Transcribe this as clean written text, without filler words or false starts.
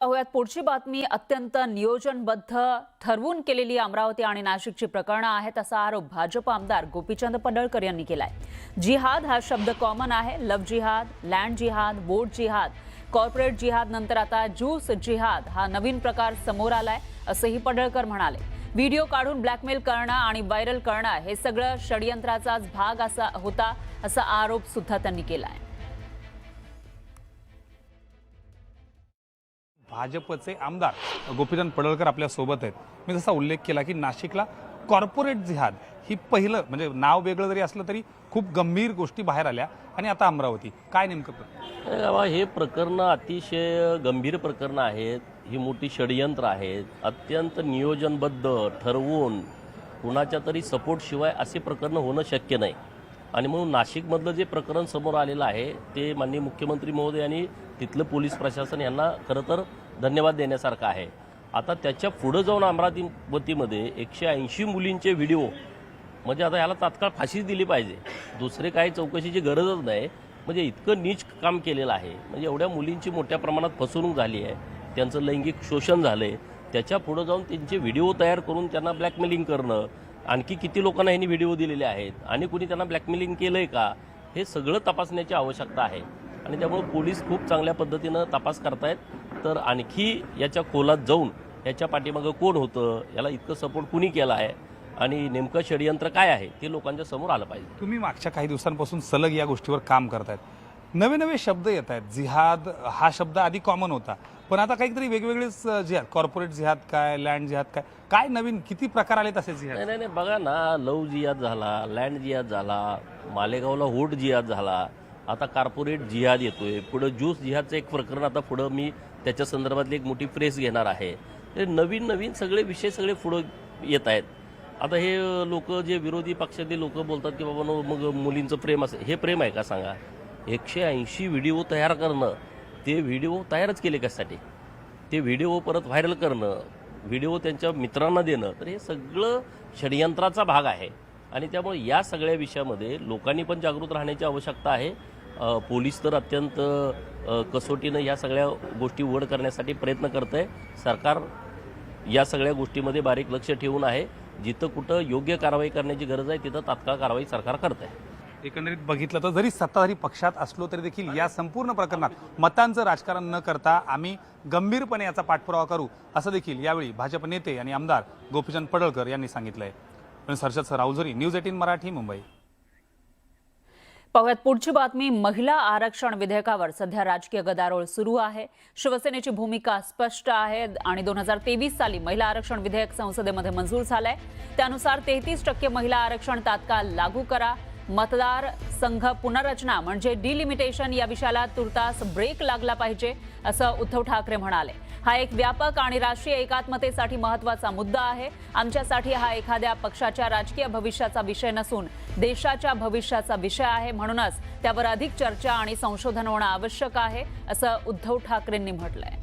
पाहुयात पुढची बातमी. अत्यंत नियोजनबद्ध ठरवून केलेली अमरावती आणि नाशिकची प्रकरणं आहेत असा आरोप भाजप आमदार गोपीचंद पडळकर यांनी केलाय. जिहाद हा शब्द कॉमन आहे. लव्ह जिहाद, लँड जिहाद, बोट जिहाद, कॉर्पोरेट जिहाद नंतर आता ज्यूस जिहाद हा नवीन प्रकार समोर आलाय असंही पडळकर म्हणाले. व्हिडिओ काढून ब्लॅकमेल करणं आणि व्हायरल करणं हे सगळं षडयंत्राचाच भाग होता असा आरोप सुद्धा त्यांनी केलाय. भाजपचे आमदार गोपीचंद पडळकर आपल्या सोबत आहेत. मी जसा उल्लेख केला की नाशिकला कॉर्पोरेट जिहाद ही पहिलं म्हणजे नाव वेगळं जरी असलं तरी खूप गंभीर गोष्टी बाहेर आल्या आणि आता अमरावती काय नेमकं हे प्रकरण अतिशय गंभीर प्रकरण आहेत. ही मोठी षडयंत्र आहेत. अत्यंत नियोजनबद्ध ठरवून कुणाच्या तरी सपोर्ट शिवाय असे प्रकरण होणं शक्य नाही. आणि म्हणून नाशिकमधलं जे प्रकरण समोर आलेलं आहे ते माननीय मुख्यमंत्री महोदय आणि तिथलं पोलीस प्रशासन यांना खरं तर धन्यवाद देण्यासारखं आहे. आता त्याच्या पुढं जाऊन अमरावतीमध्ये 180 मुलींचे व्हिडिओ म्हणजे आता याला तात्काळ फाशीच दिली पाहिजे. दुसरे काही चौकशीची गरजच नाही. म्हणजे इतकं नीच काम केलेलं आहे. म्हणजे एवढ्या मुलींची मोठ्या प्रमाणात फसवणूक झाली आहे. त्यांचं लैंगिक शोषण झालं आहे. त्याच्या पुढं जाऊन त्यांचे व्हिडिओ तयार करून त्यांना ब्लॅकमेलिंग करणं. आणखी किती लोकांना यांनी व्हिडिओ दिलेले आहेत आणि कुणी त्यांना ब्लॅकमेलिंग केलं आहे का हे सगळं तपासण्याची आवश्यकता आहे. आणि त्यामुळे पोलीस खूप चांगल्या पद्धतीनं तपास करतायत. तर आणखी याच्या खोलात जाऊन याच्या पाठीमागं कोण होतं, याला इतकं सपोर्ट कुणी केला आहे आणि नेमकं षडयंत्र काय आहे ते लोकांच्या समोर आलं पाहिजे. तुम्ही मागच्या काही दिवसांपासून सलग या गोष्टीवर काम करतायत. नवे नवे शब्द येत आहेत. जिहाद हा शब्द आधी कॉमन होता पण आता काहीतरी वेगवेगळेच जिहाद, कॉर्पोरेट जिहाद काय, लँड जिहाद काय, काय नवीन किती प्रकार आले तसे जिहाद? नाही बघा ना, लव्ह जिहाद झाला, लँड जिहाद झाला, मालेगावला होट जिहाद झाला, आता कॉर्पोरेट जिहाद येतोय, पुढं ज्यूस जिहादचं एक प्रकरण आता पुढं मी त्याच्या संदर्भातली एक मोठी प्रेस घेणार आहे. ते नवीन नवीन सगळे विषय सगळे पुढं येत आहेत. आता हे लोक जे विरोधी पक्षातले लोक बोलतात की बाबा मग मुलींचं प्रेम असं, हे प्रेम आहे का सांगा? 180 व्हिडिओ तयार करणं, ते व्हिडिओ तयारच केले कशासाठी? ते व्हिडिओ परत व्हायरल करणं, व्हिडिओ त्यांच्या मित्रांना देणं, तर हे सगळं षडयंत्राचा भाग आहे. आणि त्यामुळे या सगळ्या विषयामध्ये लोकांनी पण जागृत राहण्याची आवश्यकता आहे. पोलीस तर अत्यंत कसोटीनं या सगळ्या गोष्टी उघड करण्यासाठी प्रयत्न करत आहे. सरकार या सगळ्या गोष्टीमध्ये बारीक लक्ष ठेवून आहे. जिथं कुठं योग्य कारवाई करण्याची गरज आहे तिथं तात्काळ कारवाई सरकार करत आहे. एकंदरीत बघितलं तर जरी सत्ताधारी पक्षात असलो तरी देखील या संपूर्ण प्रकरणात मतांचं राजकारण न करता आम्ही गंभीरपणे याचा पाठपुरावा करू असं देखील यावेळी भाजप नेते आणि आमदार गोपीचंद पडळकर यांनी सांगितलंय. हर्षद राऊझरी, न्यूज 18 मराठी, मुंबई. पाहुयात पुढची बातमी. महिला आरक्षण विधेयकावर सध्या राजकीय गदारोळ सुरू आहे. शिवसेनेची भूमिका स्पष्ट आहे आणि 2023 साली महिला आरक्षण विधेयक संसदेमध्ये मंजूर झालंय. त्यानुसार 33% महिला आरक्षण तात्काळ लागू करा. मतदार संघ पुनर्रचना म्हणजे डिलिमिटेशन या विषयाला तुर्तास ब्रेक लागला पाहिजे असं उद्धव ठाकरे म्हणाले. हा एक व्यापक आणि राष्ट्रीय एकात्मतेसाठी महत्त्वाचा मुद्दा आहे. आमच्यासाठी हा एखाद्या पक्षाच्या राजकीय भविष्याचा विषय नसून देशाच्या भविष्याचा विषय आहे. म्हणूनच त्यावर अधिक चर्चा आणि संशोधन होणं आवश्यक आहे असं उद्धव ठाकरेंनी म्हटलंय.